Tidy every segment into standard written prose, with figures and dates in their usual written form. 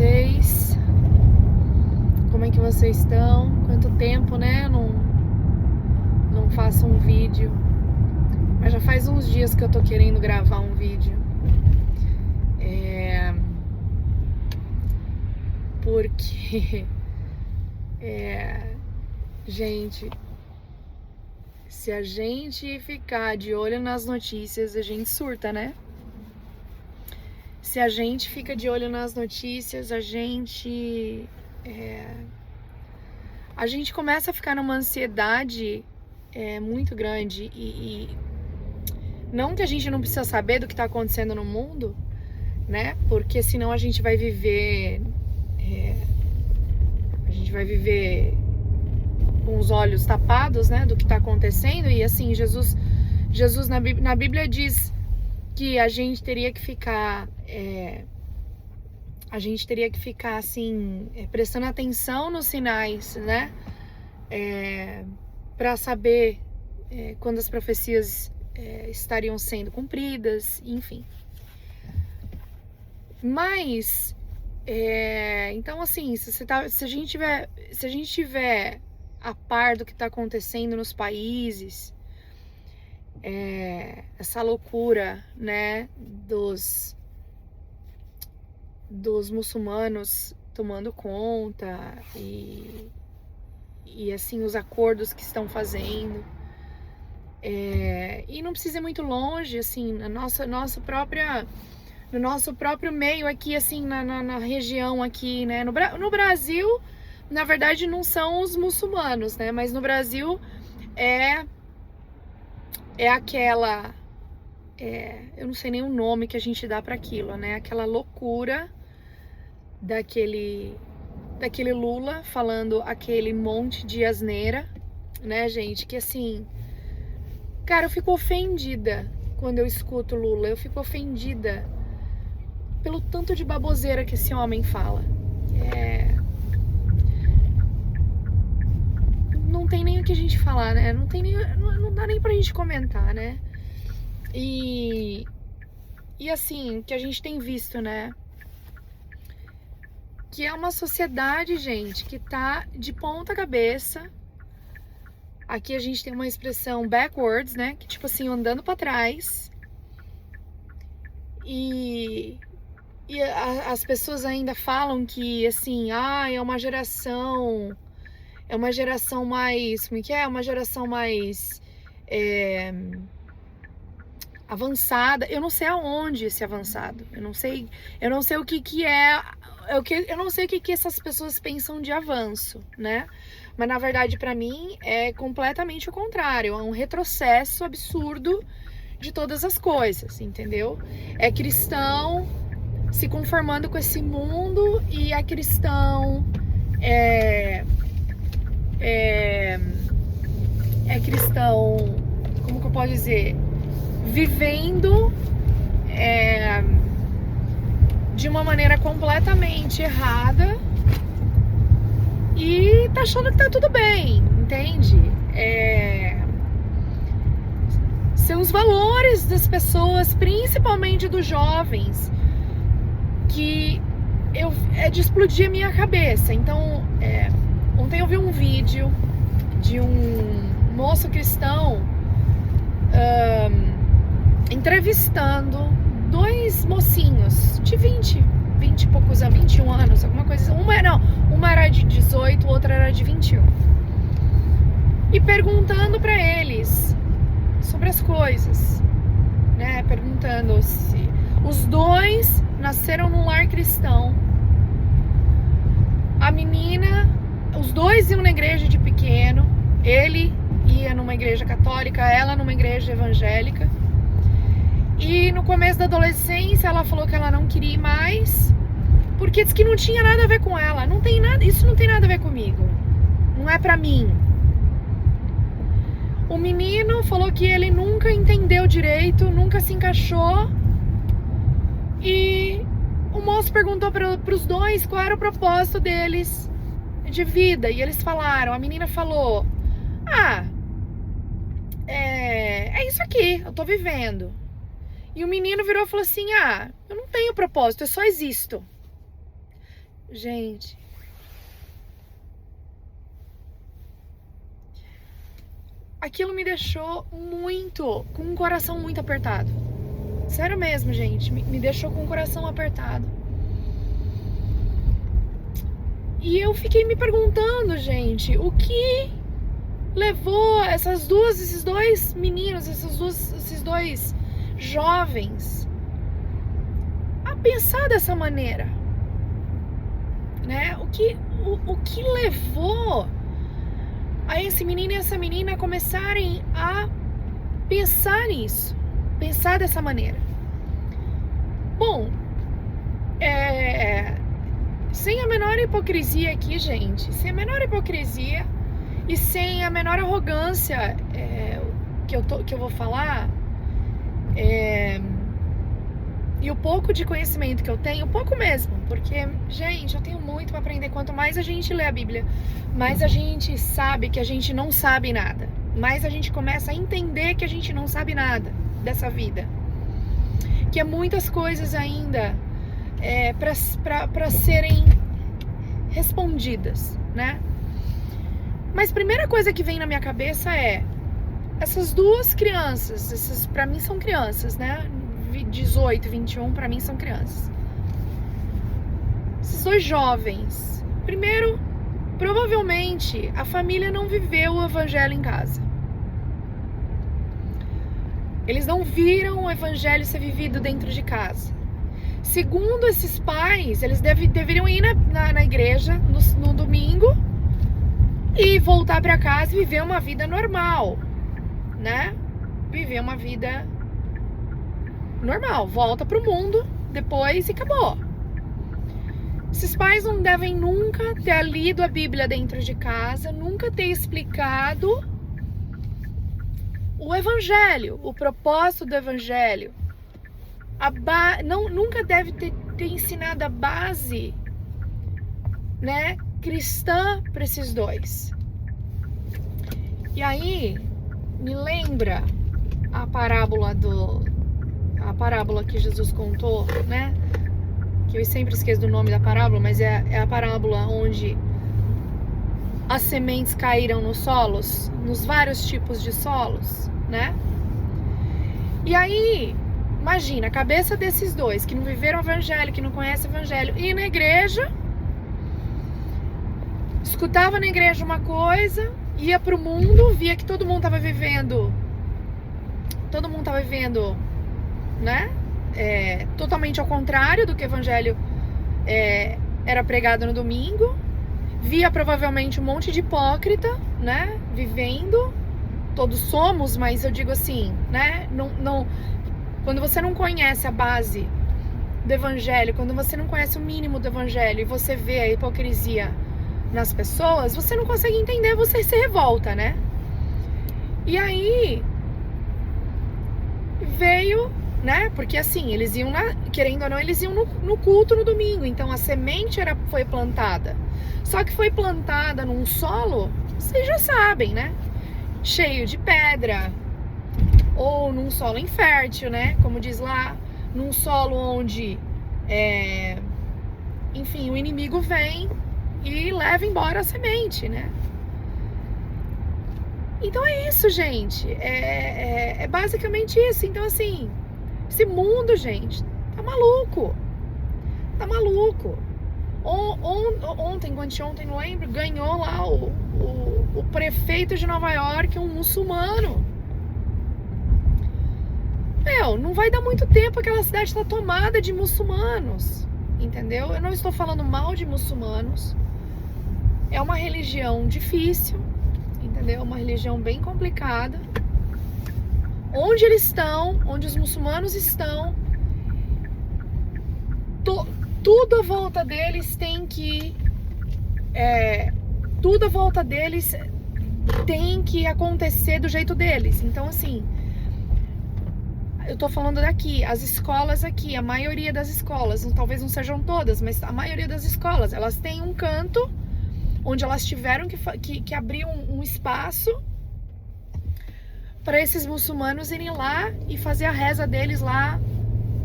vocês? Como é que vocês estão? Quanto tempo, né? Não faço um vídeo. Mas já faz uns dias que eu tô querendo gravar um vídeo. Porque... gente... Se a gente ficar de olho nas notícias, a gente surta, né? Se a gente fica de olho nas notícias, a gente começa a ficar numa ansiedade muito grande. E não que a gente não precisa saber do que está acontecendo no mundo, né? Porque senão a gente vai viver... com os olhos tapados, né, do que está acontecendo. E assim, Jesus na Bíblia diz que a gente teria que ficar assim, prestando atenção nos sinais, né, para saber quando as profecias estariam sendo cumpridas, enfim. Mas então assim, se a gente tiver a par do que está acontecendo nos países, essa loucura, né, dos muçulmanos tomando conta e assim, os acordos que estão fazendo, e não precisa ir muito longe, assim, no nosso próprio meio aqui, assim, na região aqui, né, no Brasil. Na verdade, não são os muçulmanos, né? Mas no Brasil é aquela... eu não sei nem o nome que a gente dá para aquilo, né? Aquela loucura daquele Lula falando aquele monte de asneira, né, gente? Que assim... Cara, eu fico ofendida quando eu escuto Lula. Eu fico ofendida pelo tanto de baboseira que esse homem fala. Não tem nem o que a gente falar, né? Não dá nem pra gente comentar, né? E assim, o que a gente tem visto, né? Que é uma sociedade, gente, que tá de ponta cabeça. Aqui a gente tem uma expressão backwards, né? Que tipo assim, andando pra trás. E as pessoas ainda falam que, assim, é uma geração mais... Como é que é? Uma geração mais avançada. Eu não sei aonde esse avançado. Eu não sei o que é... Eu não sei o que essas pessoas pensam de avanço, né? Mas, na verdade, pra mim, é completamente o contrário. É um retrocesso absurdo de todas as coisas, entendeu? É cristão se conformando com esse mundo e é cristão... cristão, como que eu posso dizer, vivendo de uma maneira completamente errada e tá achando que tá tudo bem, entende? São os valores das pessoas, principalmente dos jovens, que é de explodir a minha cabeça. Então, ontem eu vi um vídeo de um moço cristão entrevistando dois mocinhos de 20 e poucos anos, 21 anos, alguma coisa. Uma era de 18, outra era de 21. E perguntando pra eles sobre as coisas, né? Perguntando se os dois nasceram num lar cristão. A menina, os dois iam na igreja de pequeno. Ele ia numa igreja católica, ela numa igreja evangélica. E no começo da adolescência ela falou que ela não queria ir mais, porque disse que não tinha nada a ver com ela. Isso não tem nada a ver comigo. Não é pra mim. O menino falou que ele nunca entendeu direito, nunca se encaixou. E o moço perguntou pros dois qual era o propósito deles de vida. E eles falaram, a menina falou... é isso aqui, eu tô vivendo. E o menino virou e falou assim, eu não tenho propósito, eu só existo. gente, aquilo me deixou com um coração muito apertado. Sério mesmo, gente, me deixou com o coração apertado. E eu fiquei me perguntando, gente, o que levou esses dois meninos, esses dois jovens a pensar dessa maneira, né? O que levou a esse menino e essa menina começarem a pensar nisso, pensar dessa maneira? Bom, sem a menor hipocrisia aqui, gente, sem a menor hipocrisia e sem a menor arrogância que eu vou falar, e o pouco de conhecimento que eu tenho, pouco mesmo, porque, gente, eu tenho muito para aprender. Quanto mais a gente lê a Bíblia, mais a gente sabe que a gente não sabe nada, mais a gente começa a entender que a gente não sabe nada dessa vida, que é muitas coisas ainda para serem respondidas, né? Mas a primeira coisa que vem na minha cabeça é essas duas crianças, essas para mim são crianças, né? 18, 21 para mim são crianças. Esses dois jovens, primeiro, provavelmente a família não viveu o evangelho em casa. Eles não viram o evangelho ser vivido dentro de casa. Segundo esses pais, eles deveriam ir na igreja no domingo e voltar para casa e viver uma vida normal, né? Viver uma vida normal, volta pro mundo depois e acabou. Esses pais não devem nunca ter lido a Bíblia dentro de casa, nunca ter explicado o evangelho, o propósito do evangelho. Nunca deve ter ensinado a base, né, cristã para esses dois. E aí me lembra a parábola que Jesus contou, né? Que eu sempre esqueço do nome da parábola, mas é a parábola onde as sementes caíram nos solos, nos vários tipos de solos, né? E aí, imagina, a cabeça desses dois que não viveram o evangelho, que não conhecem o evangelho, ir na igreja, escutava na igreja uma coisa, ia pro mundo, via que todo mundo tava vivendo, né? Totalmente ao contrário do que o evangelho era pregado no domingo. Via provavelmente um monte de hipócrita, né? Vivendo. Todos somos, mas eu digo assim, né? Não, quando você não conhece a base do evangelho, quando você não conhece o mínimo do evangelho e você vê a hipocrisia nas pessoas, você não consegue entender, você se revolta, né? E aí veio, né? Porque assim, eles iam querendo ou não, eles iam no culto no domingo. Então a semente foi plantada. Só que foi plantada num solo, vocês já sabem, né? Cheio de pedra. Ou num solo infértil, né? Como diz lá, num solo onde, enfim, o inimigo vem e leva embora a semente, né? Então é isso, gente. É basicamente isso. Então, assim, esse mundo, gente, tá maluco. Tá maluco. Ontem, anteontem, não lembro, ganhou lá o prefeito de Nova York, um muçulmano. Não vai dar muito tempo, aquela cidade tá tomada de muçulmanos. Entendeu? Eu não estou falando mal de muçulmanos. É uma religião difícil. Entendeu? Uma religião bem complicada. Onde eles estão, onde os muçulmanos estão, tudo à volta deles tem que... tudo à volta deles tem que acontecer do jeito deles. Então, assim, eu tô falando daqui, as escolas aqui, a maioria das escolas, talvez não sejam todas, mas a maioria das escolas, elas têm um canto onde elas tiveram que abrir um espaço para esses muçulmanos irem lá e fazer a reza deles lá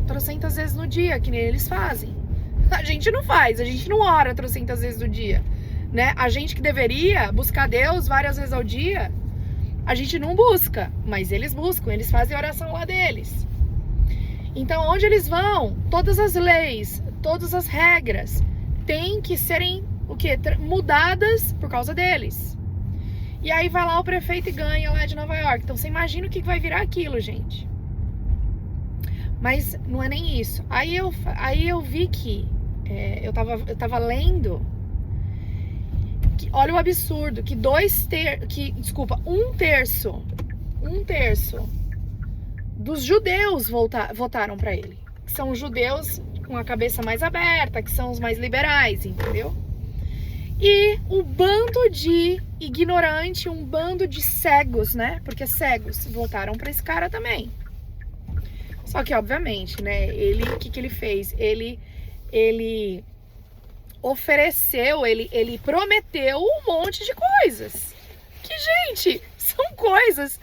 300 vezes no dia, que nem eles fazem. A gente não faz, a gente não ora 300 vezes do dia, né? A gente que deveria buscar Deus várias vezes ao dia, a gente não busca, mas eles buscam, eles fazem a oração lá deles. Então, onde eles vão, todas as leis, todas as regras têm que serem mudadas por causa deles. E aí vai lá o prefeito e ganha lá de Nova York. Então você imagina o que vai virar aquilo, gente. Mas não é nem isso. Aí eu vi que eu tava lendo que, olha o absurdo, que um terço dos judeus votaram para ele. Que são os judeus com a cabeça mais aberta, que são os mais liberais, entendeu? E um bando de ignorante, um bando de cegos, né? Porque cegos votaram para esse cara também. Só que, obviamente, né? O que ele fez? Ele ofereceu, ele prometeu um monte de coisas. Que, gente, são coisas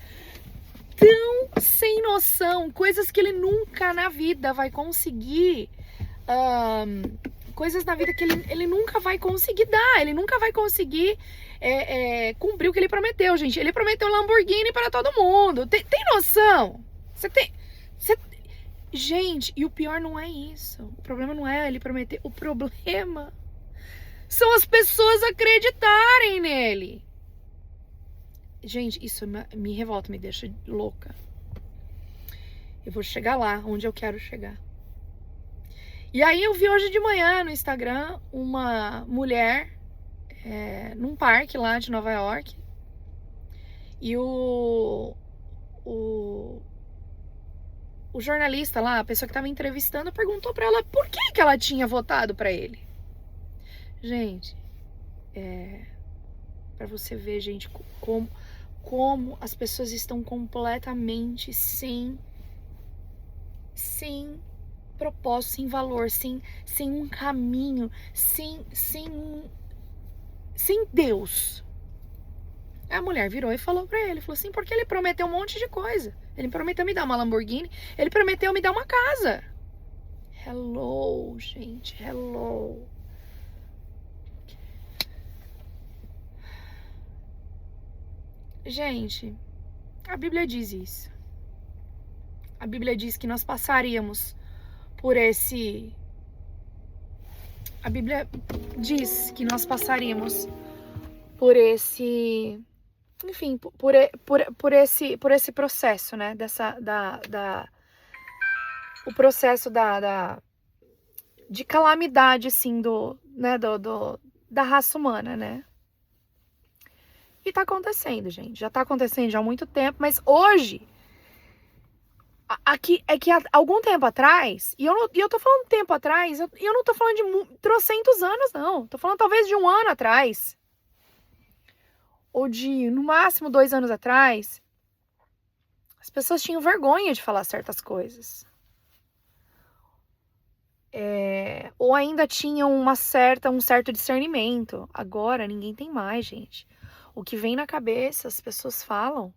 tão sem noção, coisas que ele nunca na vida vai conseguir, coisas na vida que ele nunca vai conseguir dar, ele nunca vai conseguir cumprir o que ele prometeu, gente. Ele prometeu Lamborghini para todo mundo. Tem noção? Gente, e o pior não é isso. O problema não é ele prometer. O problema são as pessoas acreditarem nele. Gente, isso me revolta, me deixa louca. Eu vou chegar lá, onde eu quero chegar. E aí eu vi hoje de manhã no Instagram uma mulher num parque lá de Nova York. E o jornalista lá, a pessoa que estava entrevistando, perguntou para ela por que ela tinha votado para ele. Gente, para você ver, gente, como as pessoas estão completamente sem propósito, sem valor, sem um caminho, sem Deus. A mulher virou e falou pra ele, falou assim, porque ele prometeu um monte de coisa. Ele prometeu me dar uma Lamborghini, ele prometeu me dar uma casa. Hello, gente, hello. Gente, a Bíblia diz isso. A Bíblia diz que nós passaríamos por esse... A Bíblia diz que nós passaríamos por esse... Enfim, por esse processo, né? O processo de calamidade, assim, da raça humana, né? E tá acontecendo, gente. Já tá acontecendo já há muito tempo, mas hoje... Aqui, há algum tempo atrás, e eu tô falando tempo atrás, eu não tô falando de trocentos anos, não. Tô falando talvez de um ano atrás. Ou de, no máximo, 2 anos atrás. As pessoas tinham vergonha de falar certas coisas. Ou ainda tinham um certo discernimento. Agora, ninguém tem mais, gente. O que vem na cabeça, as pessoas falam.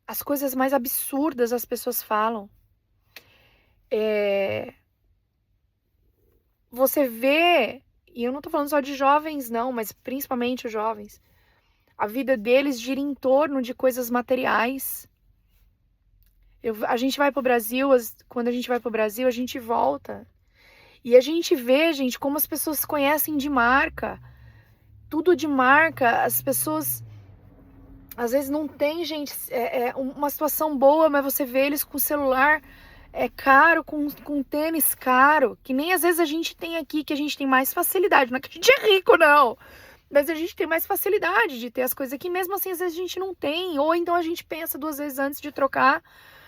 As coisas mais absurdas as pessoas falam. Você vê, e eu não tô falando só de jovens não, mas principalmente os jovens, a vida deles gira em torno de coisas materiais. A gente vai pro Brasil, quando a gente vai pro Brasil, a gente volta. E a gente vê, gente, como as pessoas conhecem de marca. Tudo de marca, as pessoas... Às vezes não tem, gente, uma situação boa, mas você vê eles com celular caro, com tênis caro, que nem às vezes a gente tem aqui, que a gente tem mais facilidade. Não é que a gente é rico, não. Mas a gente tem mais facilidade de ter as coisas aqui, mesmo assim, às vezes a gente não tem. Ou então a gente pensa 2 vezes antes de trocar,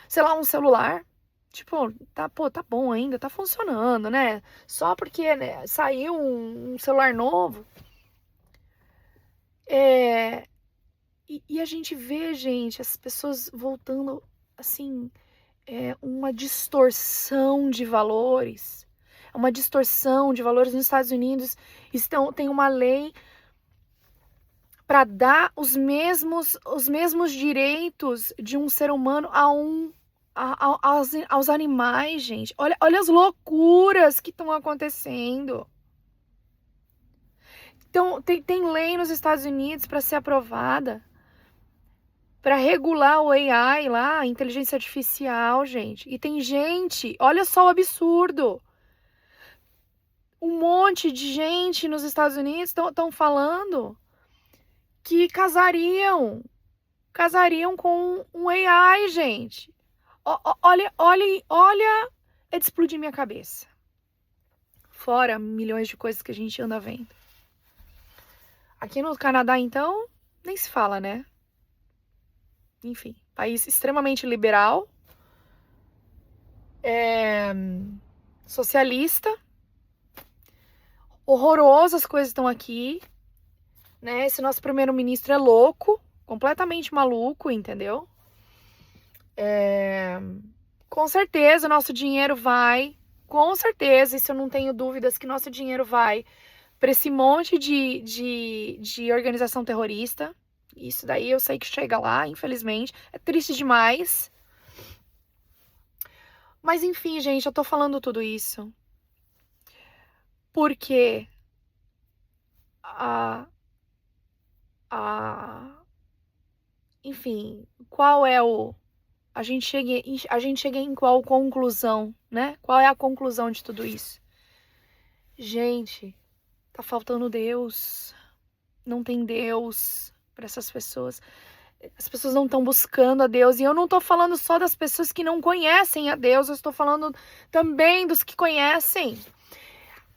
sei lá, um celular. Tipo, tá bom ainda, tá funcionando, né? Só porque, né, saiu um celular novo. E a gente vê, gente, as pessoas voltando, assim, uma distorção de valores. Uma distorção de valores nos Estados Unidos. Tem uma lei para dar os mesmos direitos de um ser humano a um aos animais, gente. Olha as loucuras que estão acontecendo. Então, tem lei nos Estados Unidos para ser aprovada, para regular o AI lá, a inteligência artificial, gente. E tem gente, olha só o absurdo. Um monte de gente nos Estados Unidos estão falando que casariam com um AI, gente. Olha, é de explodir minha cabeça. Fora milhões de coisas que a gente anda vendo. Aqui no Canadá, então, nem se fala, né? Enfim, país extremamente liberal, socialista, horroroso as coisas estão aqui, né? Esse nosso primeiro-ministro é louco, completamente maluco, entendeu? Com certeza o nosso dinheiro vai, com certeza, isso eu não tenho dúvidas que nosso dinheiro vai para esse monte de organização terrorista. Isso daí eu sei que chega lá, infelizmente. É triste demais. Mas enfim, gente, eu tô falando tudo isso porque enfim, qual é a gente chega em qual conclusão, né? Qual é a conclusão de tudo isso? Gente, tá faltando Deus. Não tem Deus para essas pessoas. As pessoas não estão buscando a Deus. E eu não tô falando só das pessoas que não conhecem a Deus. Eu estou falando também dos que conhecem.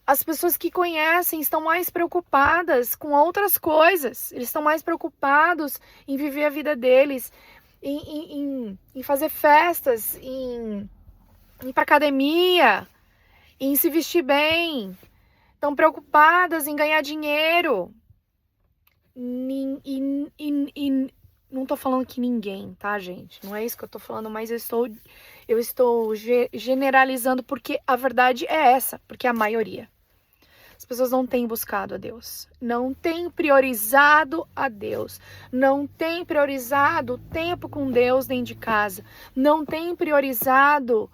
As pessoas que conhecem estão mais preocupadas com outras coisas. Eles estão mais preocupados em viver a vida deles, em fazer festas, em ir pra academia, em se vestir bem. Estão preocupadas em ganhar dinheiro. Não tô falando que ninguém, tá, gente? Não é isso que eu tô falando, mas eu estou generalizando porque a verdade é essa, porque é a maioria. As pessoas não têm buscado a Deus, não têm priorizado a Deus, não têm priorizado o tempo com Deus dentro de casa, não têm priorizado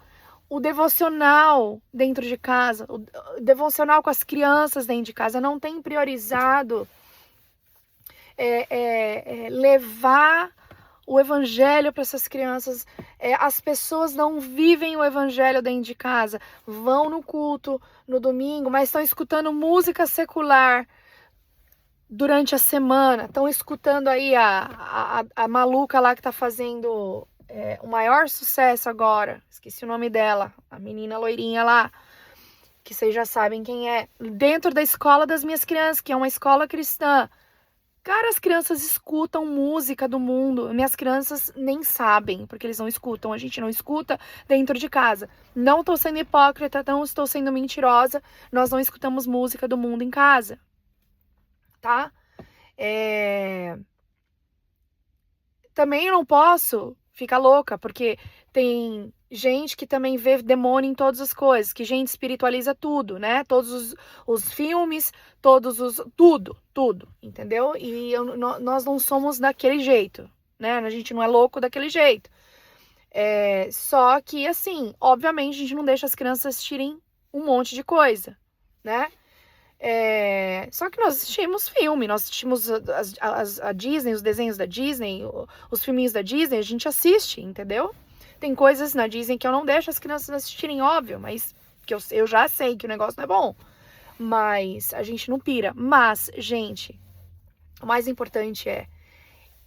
o devocional dentro de casa, o devocional com as crianças dentro de casa, não têm priorizado levar o evangelho para essas crianças. As pessoas não vivem o evangelho dentro de casa, vão no culto no domingo, mas estão escutando música secular durante a semana, estão escutando aí a maluca lá que tá fazendo o maior sucesso agora, esqueci o nome dela, a menina loirinha lá, que vocês já sabem quem é, dentro da escola das minhas crianças, que é uma escola cristã. Cara, as crianças escutam música do mundo. Minhas crianças nem sabem, porque eles não escutam. A gente não escuta dentro de casa. Não estou sendo hipócrita, não estou sendo mentirosa. Nós não escutamos música do mundo em casa. Tá? Também eu não posso ficar louca, porque tem gente que também vê demônio em todas as coisas, que gente espiritualiza tudo, né? Todos os filmes, tudo, entendeu? E nós não somos daquele jeito, né? A gente não é louco daquele jeito. Só que, assim, obviamente a gente não deixa as crianças assistirem um monte de coisa, né? Só que nós assistimos filme, nós assistimos a Disney, os desenhos da Disney, os filminhos da Disney, a gente assiste, entendeu? Tem coisas na Disney que eu não deixo as crianças assistirem, óbvio, mas que eu já sei que o negócio não é bom. Mas a gente não pira. Mas, gente, o mais importante é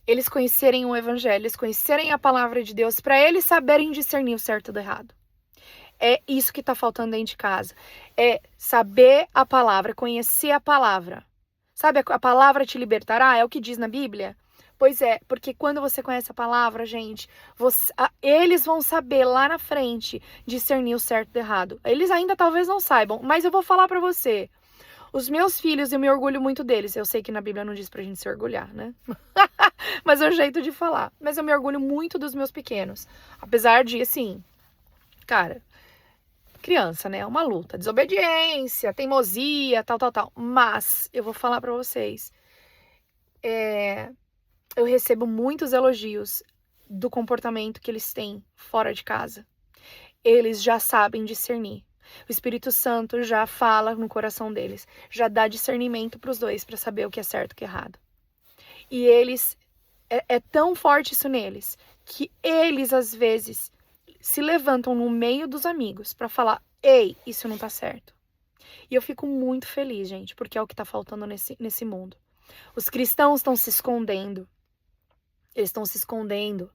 eles conhecerem o evangelho, eles conhecerem a palavra de Deus, para eles saberem discernir o certo do errado. É isso que tá faltando dentro de casa. É saber a palavra, conhecer a palavra. Sabe, a palavra te libertará? É o que diz na Bíblia? Pois é, porque quando você conhece a palavra, gente, eles vão saber lá na frente discernir o certo do errado. Eles ainda talvez não saibam, mas eu vou falar pra você. Os meus filhos, eu me orgulho muito deles. Eu sei que na Bíblia não diz pra gente se orgulhar, né? Mas é o jeito de falar. Mas eu me orgulho muito dos meus pequenos. Apesar de, assim, cara, criança, né? É uma luta. Desobediência, teimosia, tal. Mas eu vou falar pra vocês. Eu recebo muitos elogios do comportamento que eles têm fora de casa. Eles já sabem discernir. O Espírito Santo já fala no coração deles, já dá discernimento para os dois, para saber o que é certo e o que é errado. E eles, é tão forte isso neles, que eles às vezes se levantam no meio dos amigos para falar, ei, isso não tá certo. E eu fico muito feliz, gente, porque é o que tá faltando nesse mundo. Os cristãos estão se escondendo. Eles estão se escondendo.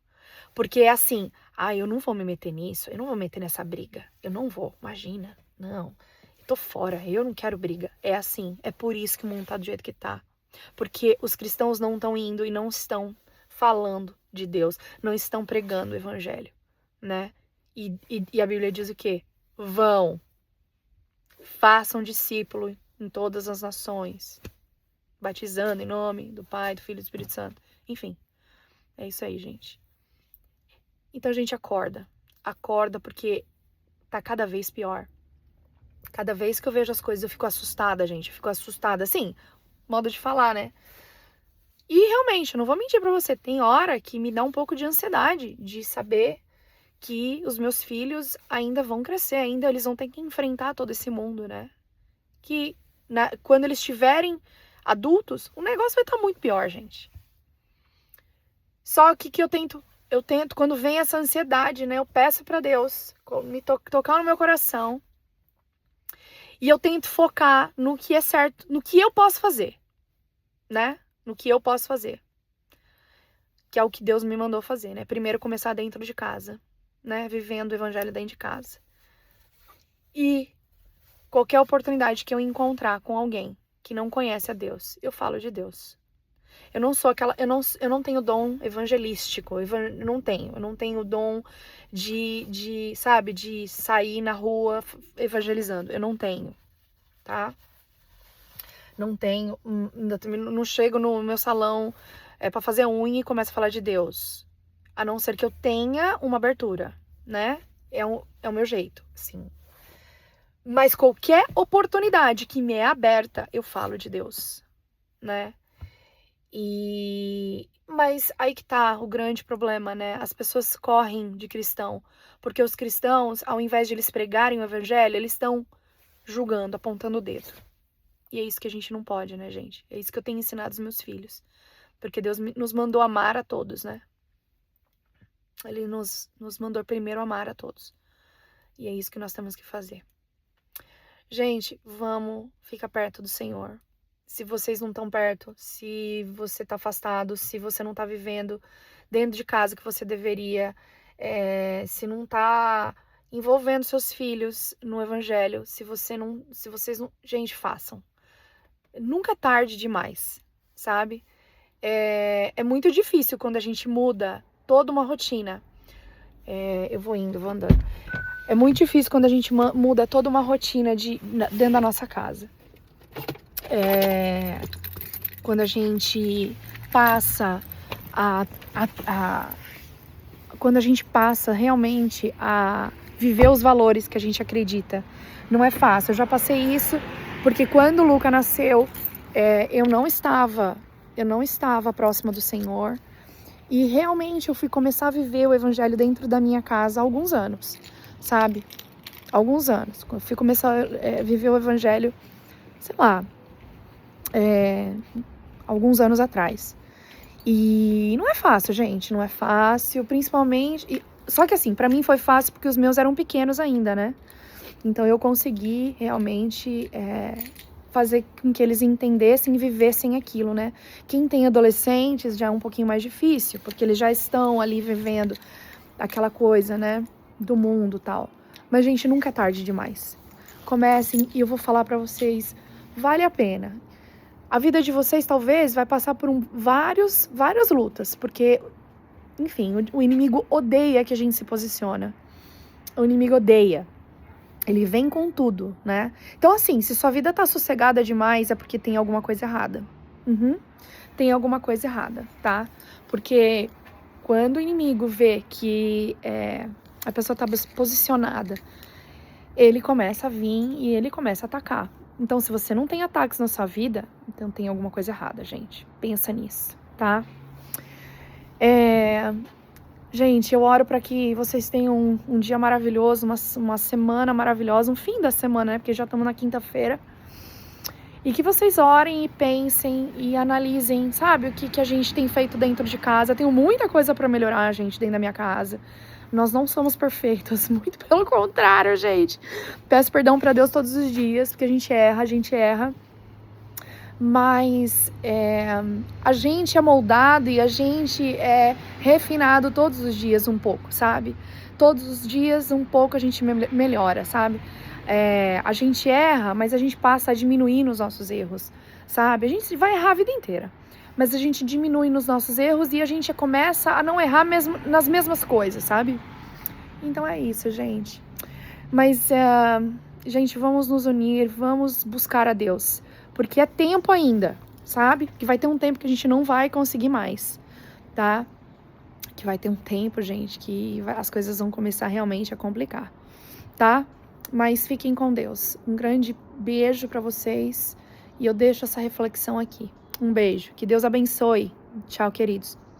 Porque é assim, eu não vou me meter nisso, eu não vou me meter nessa briga. Eu não vou, imagina. Não, eu tô fora, eu não quero briga. É assim, é por isso que o mundo tá do jeito que tá. Porque os cristãos não estão indo e não estão falando de Deus, não estão pregando o evangelho, né? E a Bíblia diz o quê? Vão, façam discípulo em todas as nações, batizando em nome do Pai, do Filho e do Espírito Santo. Enfim, é isso aí, gente. Então a gente acorda porque tá cada vez pior. Cada vez que eu vejo as coisas eu fico assustada, gente, eu fico assustada, assim, modo de falar, né? E realmente, eu não vou mentir pra você, tem hora que me dá um pouco de ansiedade de saber que os meus filhos ainda vão crescer, ainda eles vão ter que enfrentar todo esse mundo, né? Que quando eles estiverem adultos, o negócio vai estar muito pior, gente. Só que eu tento, quando vem essa ansiedade, né? Eu peço pra Deus me tocar no meu coração. E eu tento focar no que é certo, no que eu posso fazer, né? No que eu posso fazer. Que é o que Deus me mandou fazer, né? Primeiro começar dentro de casa, né? Vivendo o evangelho dentro de casa. E qualquer oportunidade que eu encontrar com alguém que não conhece a Deus, eu falo de Deus. Eu não sou aquela, eu não tenho dom evangelístico, eu não tenho dom de sair na rua evangelizando, eu não tenho, tá? Não tenho, não chego no meu salão pra fazer unha e começo a falar de Deus, a não ser que eu tenha uma abertura, né? É o meu jeito, assim. Mas qualquer oportunidade que me é aberta, eu falo de Deus, né? Mas aí que tá o grande problema, né? As pessoas correm de cristão, porque os cristãos, ao invés de eles pregarem o evangelho, eles estão julgando, apontando o dedo. E é isso que a gente não pode, né, gente? É isso que eu tenho ensinado aos meus filhos. Porque Deus nos mandou amar a todos, né? Ele nos mandou primeiro amar a todos. E é isso que nós temos que fazer. Gente, vamos ficar perto do Senhor. Se vocês não estão perto, se você está afastado, se você não está vivendo dentro de casa que você deveria, se não está envolvendo seus filhos no evangelho, se vocês não, gente, façam. Nunca é tarde demais, sabe? É muito difícil quando a gente muda toda uma rotina. Eu vou andando. É muito difícil quando a gente muda toda uma rotina dentro da nossa casa. Quando a gente passa quando a gente passa realmente a viver os valores que a gente acredita. Não é fácil. Eu já passei isso porque quando o Luca nasceu, eu não estava próxima do Senhor. E realmente eu fui começar a viver o evangelho dentro da minha casa há alguns anos, sabe? Alguns anos. Eu fui começar a viver o evangelho, sei lá, alguns anos atrás. E não é fácil, gente, não é fácil, principalmente... Só que assim, pra mim foi fácil porque os meus eram pequenos ainda, né? Então eu consegui realmente fazer com que eles entendessem e vivessem aquilo, né? Quem tem adolescentes já é um pouquinho mais difícil, porque eles já estão ali vivendo aquela coisa, né? Do mundo e tal. Mas, gente, nunca é tarde demais. Comecem e eu vou falar pra vocês, vale a pena. A vida de vocês talvez vai passar por várias lutas, porque, enfim, o inimigo odeia que a gente se posiciona. O inimigo odeia. Ele vem com tudo, né? Então, assim, se sua vida tá sossegada demais, é porque tem alguma coisa errada. Tem alguma coisa errada, tá? Porque quando o inimigo vê que a pessoa tá posicionada, ele começa a vir e ele começa a atacar. Então, se você não tem ataques na sua vida, então tem alguma coisa errada, gente. Pensa nisso, tá? Gente, eu oro para que vocês tenham um dia maravilhoso, uma semana maravilhosa, um fim da semana, né? Porque já estamos na quinta-feira. E que vocês orem e pensem e analisem, sabe, o que a gente tem feito dentro de casa. Eu tenho muita coisa para melhorar, gente, dentro da minha casa. Nós não somos perfeitos, muito pelo contrário, gente. Peço perdão para Deus todos os dias, porque a gente erra. Mas a gente é moldado e a gente é refinado todos os dias um pouco, sabe? Todos os dias um pouco a gente melhora, sabe? A gente erra, mas a gente passa a diminuir nos nossos erros, sabe? A gente vai errar a vida inteira, mas a gente diminui nos nossos erros e a gente começa a não errar mesmo nas mesmas coisas, sabe? Então é isso, gente. Mas, gente, vamos nos unir, vamos buscar a Deus. Porque é tempo ainda, sabe? Que vai ter um tempo que a gente não vai conseguir mais, tá? Que vai ter um tempo, gente, que as coisas vão começar realmente a complicar, tá? Mas fiquem com Deus. Um grande beijo pra vocês. E eu deixo essa reflexão aqui. Um beijo. Que Deus abençoe. Tchau, queridos.